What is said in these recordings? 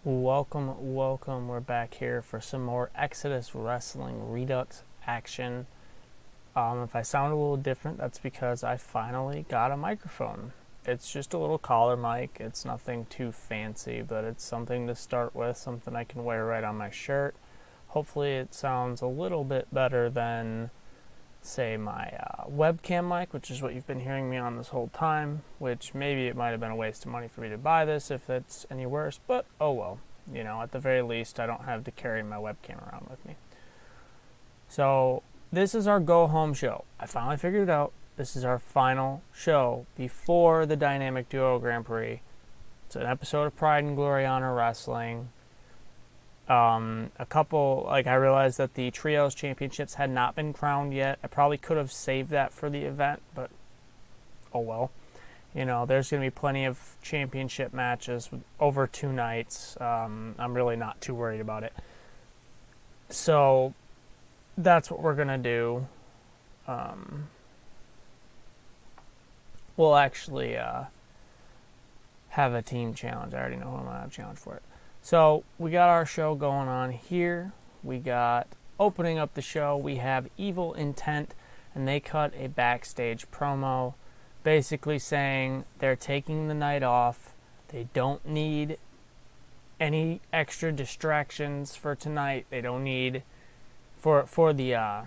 Welcome. We're back here for some more Exodus Wrestling Redux action. If I sound a little different, that's because I finally got a microphone. It's just a little collar mic. It's nothing too fancy, but it's something to start with, something I can wear right on my shirt. Hopefully it sounds a little bit better than, say, my webcam mic, which is what you've been hearing me on this whole time, which maybe it might have been a waste of money for me to buy this if it's any worse, but oh well. You know, at the very least, I don't have to carry my webcam around with me. So, this is our go-home show. I finally figured it out. This is our final show before the Dynamic Duo Grand Prix. It's an episode of Pride and Glory Honor Wrestling. I realized that the Trios Championships had not been crowned yet. I probably could have saved that for the event, but oh well. You know, there's going to be plenty of championship matches over 2 nights. I'm really not too worried about it. So, that's what we're going to do. We'll actually have a team challenge. I already know who I'm going to have a challenge for it. So, we got our show going on here. We got, opening up the show, we have Evil Intent, and they cut a backstage promo basically saying they're taking the night off. They don't need any extra distractions for tonight. They don't need, for the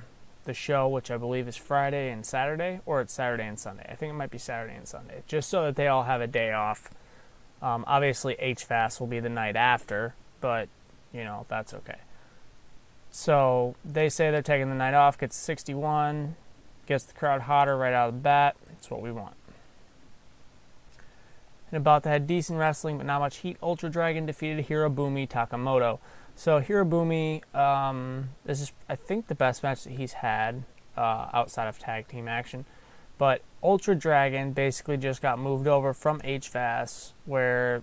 show, which I believe is Friday and Saturday, or it's Saturday and Sunday. I think it might be Saturday and Sunday, just so that they all have a day off. Obviously, HFAS will be the night after, but, you know, that's okay. So, they say they're taking the night off, gets 61, gets the crowd hotter right out of the bat. That's what we want. And about to have decent wrestling, but not much heat. Ultra Dragon defeated Hirobumi Takamoto. So, Hirobumi, this is, I think, the best match that he's had outside of tag team action. But Ultra Dragon basically just got moved over from HFAS, where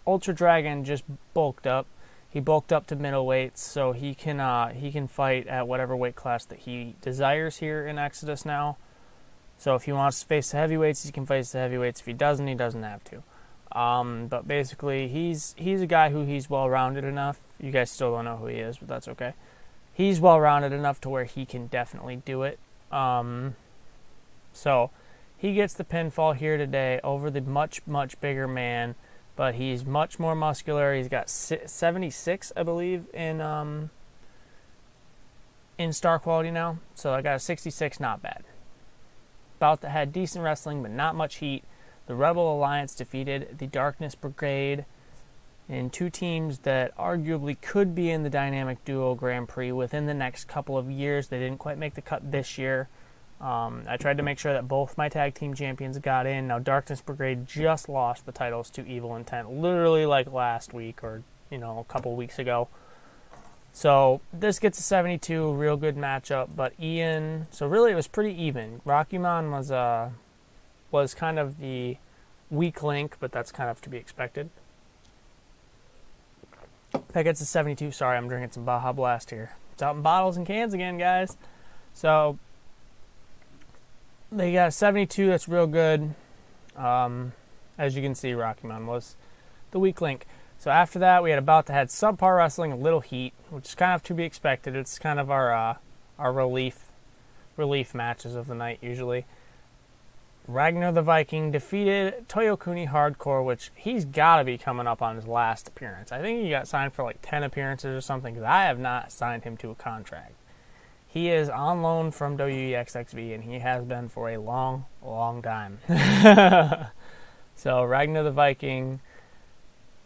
Ultra Dragon just bulked up. He bulked up to middleweights, so he can fight at whatever weight class that he desires here in Exodus now. So if he wants to face the heavyweights, he can face the heavyweights. If he doesn't have to. But basically, he's a guy who he's well-rounded enough. You guys still don't know who he is, but that's okay. He's well-rounded enough to where he can definitely do it. So, he gets the pinfall here today over the much, much bigger man, but he's much more muscular. He's got 76, I believe, in star quality now. So, I got a 66, not bad. About to have decent wrestling, but not much heat. The Rebel Alliance defeated the Darkness Brigade in 2 teams that arguably could be in the Dynamic Duo Grand Prix within the next couple of years. They didn't quite make the cut this year. I tried to make sure that both my tag team champions got in. Now, Darkness Brigade just lost the titles to Evil Intent, literally like last week or, you know, a couple weeks ago. So, this gets a 72, real good matchup, but Ian, so really it was pretty even. Rockyman was kind of the weak link, but that's kind of to be expected. That gets a 72. Sorry, I'm drinking some Baja Blast here. It's out in bottles and cans again, guys. So, they got a 72. That's real good. As you can see, Rockyman was the weak link. So after that, we had about to have subpar wrestling, a little heat, which is kind of to be expected. It's kind of our relief matches of the night usually. Ragnar the Viking defeated Toyokuni Hardcore, which he's got to be coming up on his last appearance. I think he got signed for like 10 appearances or something, because I have not signed him to a contract. He is on loan from WEXXV, and he has been for a long, long time. So Ragnar the Viking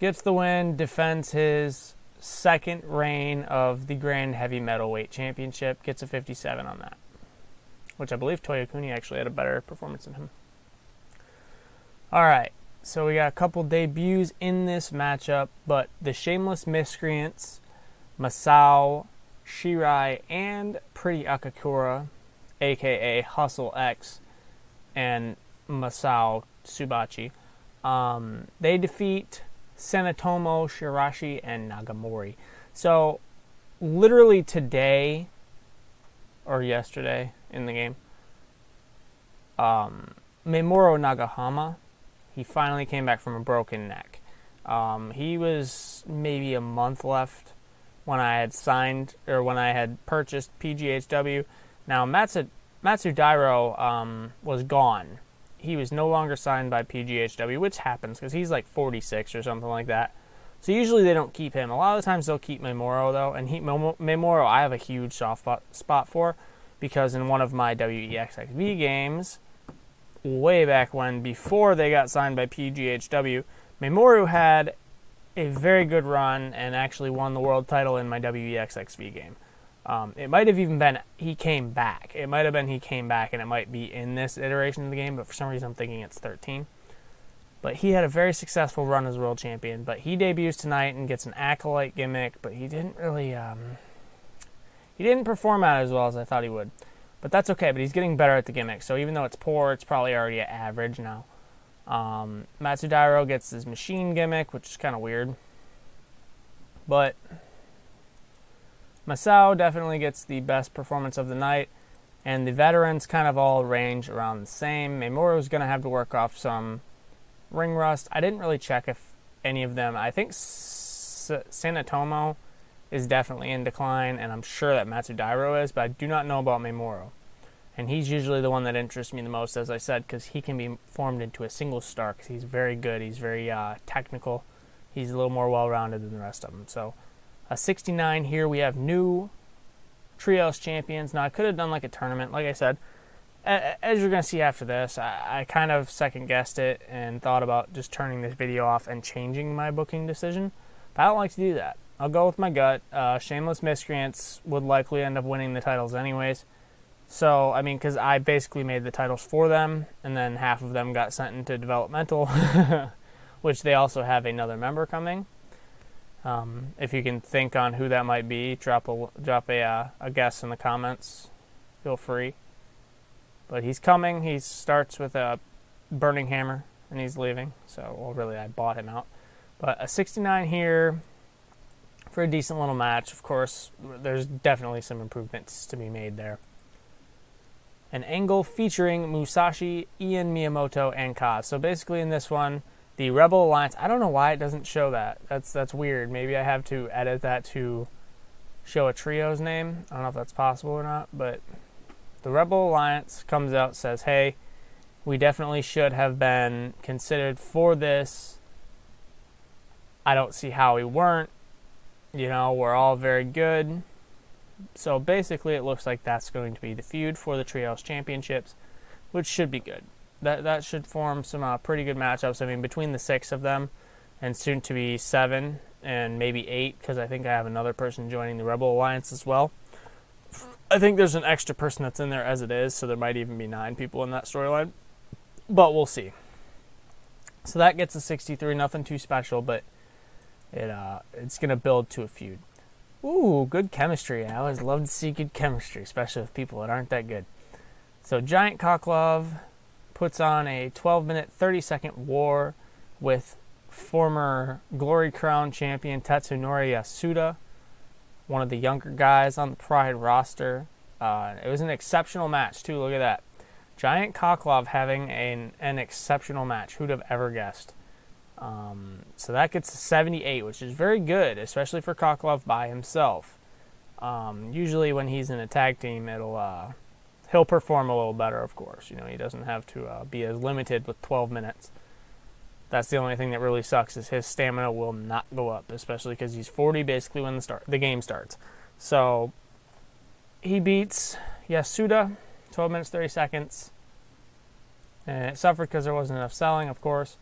gets the win, defends his second reign of the Grand Heavy Metalweight Championship, gets a 57 on that, which I believe Toyokuni actually had a better performance than him. Alright, so we got a couple debuts in this matchup, but the Shameless Miscreants, Masao Shirai, and Pretty Akakura, aka Hustle X, and Masao Subachi, they defeat Senatomo, Shirashi, and Nagamori. So, literally today, or yesterday in the game, Memoro Nagahama, he finally came back from a broken neck. He was maybe a month left when I had signed, or when I had purchased PGHW. Now, Matsudairo was gone. He was no longer signed by PGHW, which happens because he's like 46 or something like that. So usually they don't keep him. A lot of the times they'll keep Memoro, though. And Memoro I have a huge soft spot for, because in one of my WEXXV games, way back when, before they got signed by PGHW, Memoro had a very good run and actually won the world title in my WEXXV game. It might have even been he came back. It might have been he came back, and it might be in this iteration of the game, but for some reason I'm thinking it's 13. But he had a very successful run as world champion. But he debuts tonight and gets an Acolyte gimmick, but he didn't really... he didn't perform out as well as I thought he would. But that's okay, but he's getting better at the gimmick. So even though it's poor, it's probably already at average now. Matsudairo gets his machine gimmick, which is kind of weird. But Masao definitely gets the best performance of the night. And the veterans kind of all range around the same. Memoro's going to have to work off some ring rust. I didn't really check if any of them... I think Sanatomo is definitely in decline, and I'm sure that Matsudairo is, but I do not know about Memoro. And he's usually the one that interests me the most, as I said, because he can be formed into a single star, because he's very good, he's very technical, he's a little more well-rounded than the rest of them. So, a 69 here, we have new Trios champions. Now, I could have done like a tournament, like I said. As you're going to see after this, I kind of second-guessed it and thought about just turning this video off and changing my booking decision. But I don't like to do that. I'll go with my gut. Shameless Miscreants would likely end up winning the titles anyways. So, I mean, because I basically made the titles for them, and then half of them got sent into developmental, which they also have another member coming. If you can think on who that might be, drop a guess in the comments. Feel free. But he's coming. He starts with a burning hammer, and he's leaving. So, well, really, I bought him out. But a 69 here for a decent little match. Of course, there's definitely some improvements to be made there. An angle featuring Musashi, Ian Miyamoto, and Kaz. So basically in this one, the Rebel Alliance... I don't know why it doesn't show that. That's weird. Maybe I have to edit that to show a trio's name. I don't know if that's possible or not, but... The Rebel Alliance comes out, says, hey, we definitely should have been considered for this. I don't see how we weren't. You know, we're all very good. So basically it looks like that's going to be the feud for the Trios Championships, which should be good. That should form some pretty good matchups. I mean, between the 6 of them, and soon to be 7, and maybe 8, because I think I have another person joining the Rebel Alliance as well. I think there's an extra person that's in there as it is, so there might even be 9 people in that storyline. But we'll see. So that gets a 63, nothing too special, but it's going to build to a feud. Ooh, good chemistry. I always love to see good chemistry, especially with people that aren't that good. So Giant Cockglove puts on a 12-minute, 30-second war with former Glory Crown champion Tetsunori Yasuda, one of the younger guys on the Pride roster. It was an exceptional match, too. Look at that. Giant Cockglove having an exceptional match. Who'd have ever guessed? So that gets a 78, which is very good, especially for Cockglove by himself. Usually when he's in a tag team, he'll perform a little better, of course. You know, he doesn't have to be as limited with 12 minutes. That's the only thing that really sucks, is his stamina will not go up, especially because he's 40 basically when the game starts. So he beats Yasuda, 12 minutes, 30 seconds. And it suffered because there wasn't enough selling, of course.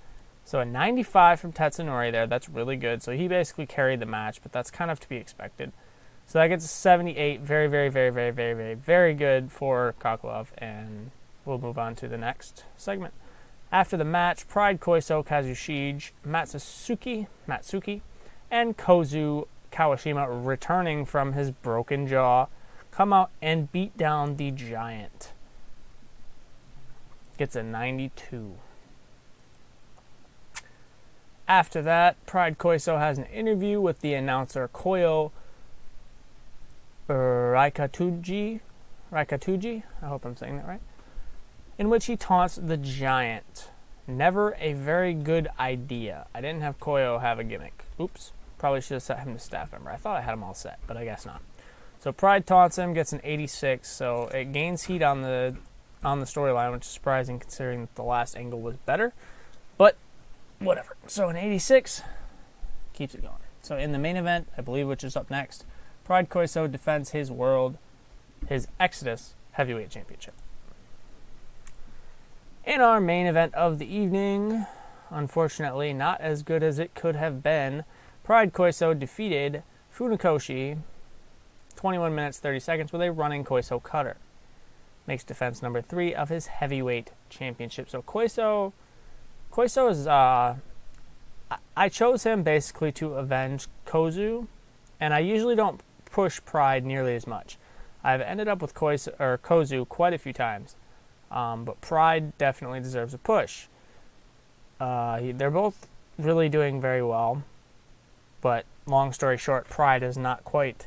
So a 95 from Tetsunori there. That's really good. So he basically carried the match, but that's kind of to be expected. So that gets a 78. Very, very, very, very, very, very, very good for Cockglove. And we'll move on to the next segment. After the match, Pride Koiso, Kazushige, Matsuki, and Kozu Kawashima, returning from his broken jaw, come out and beat down the Giant. Gets a 92. After that, Pride Koiso has an interview with the announcer Koyo Raikatuji, I hope I'm saying that right, in which he taunts the Giant. Never a very good idea. I didn't have Koyo have a gimmick. Oops. Probably should have set him to staff member. I thought I had him all set, but I guess not. So Pride taunts him, gets an 86, so it gains heat on the storyline, which is surprising considering that the last angle was better. But whatever. So an 86 keeps it going. So in the main event, I believe, which is up next, Pride Koiso defends his Exodus Heavyweight Championship. In our main event of the evening, unfortunately not as good as it could have been, Pride Koiso defeated Funakoshi 21 minutes 30 seconds with a running Koiso cutter. Makes defense number 3 of his heavyweight championship. So Koiso is I chose him basically to avenge Kozu, and I usually don't push Pride nearly as much. I've ended up with Kozu quite a few times, but Pride definitely deserves a push. They're both really doing very well, but long story short, Pride is not quite...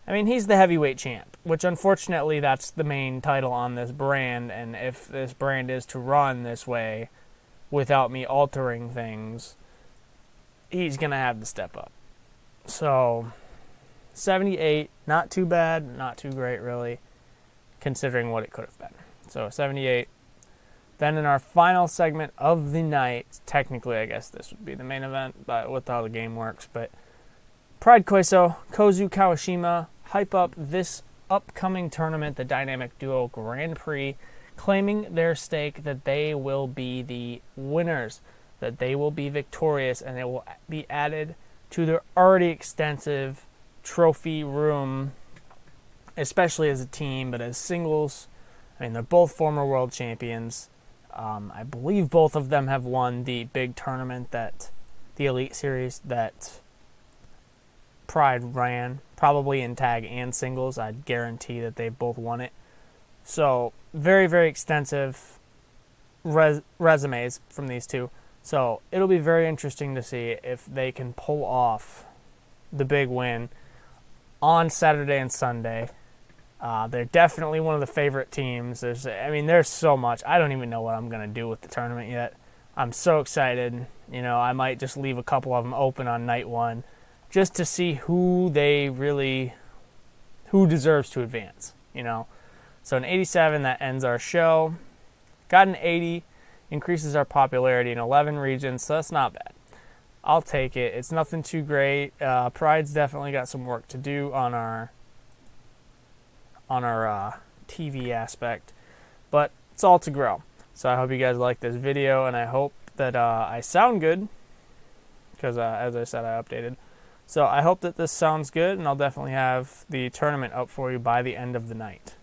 I mean, he's the heavyweight champ, which unfortunately that's the main title on this brand, and if this brand is to run this way without me altering things, he's going to have to step up. So, 78, not too bad, not too great really, considering what it could have been. So, 78. Then in our final segment of the night, technically I guess this would be the main event, but with how the game works, but Pride Koiso, Kozu Kawashima hype up this upcoming tournament, the Dynamic Duo Grand Prix, claiming their stake that they will be the winners, that they will be victorious, and it will be added to their already extensive trophy room, especially as a team, but as singles. I mean, they're both former world champions. I believe both of them have won the big tournament, the Elite Series that Pride ran, probably in tag and singles. I'd guarantee that they both won it. So, very, very extensive resumes from these two. So, it'll be very interesting to see if they can pull off the big win on Saturday and Sunday. They're definitely one of the favorite teams. There's so much. I don't even know what I'm going to do with the tournament yet. I'm so excited. I might just leave a couple of them open on night one just to see who deserves to advance, So an 87, that ends our show. Got an 80, increases our popularity in 11 regions, so that's not bad. I'll take it. It's nothing too great. Pride's definitely got some work to do on our TV aspect, but it's all to grow. So I hope you guys like this video, and I hope that I sound good, because as I said, I updated. So I hope that this sounds good, and I'll definitely have the tournament up for you by the end of the night.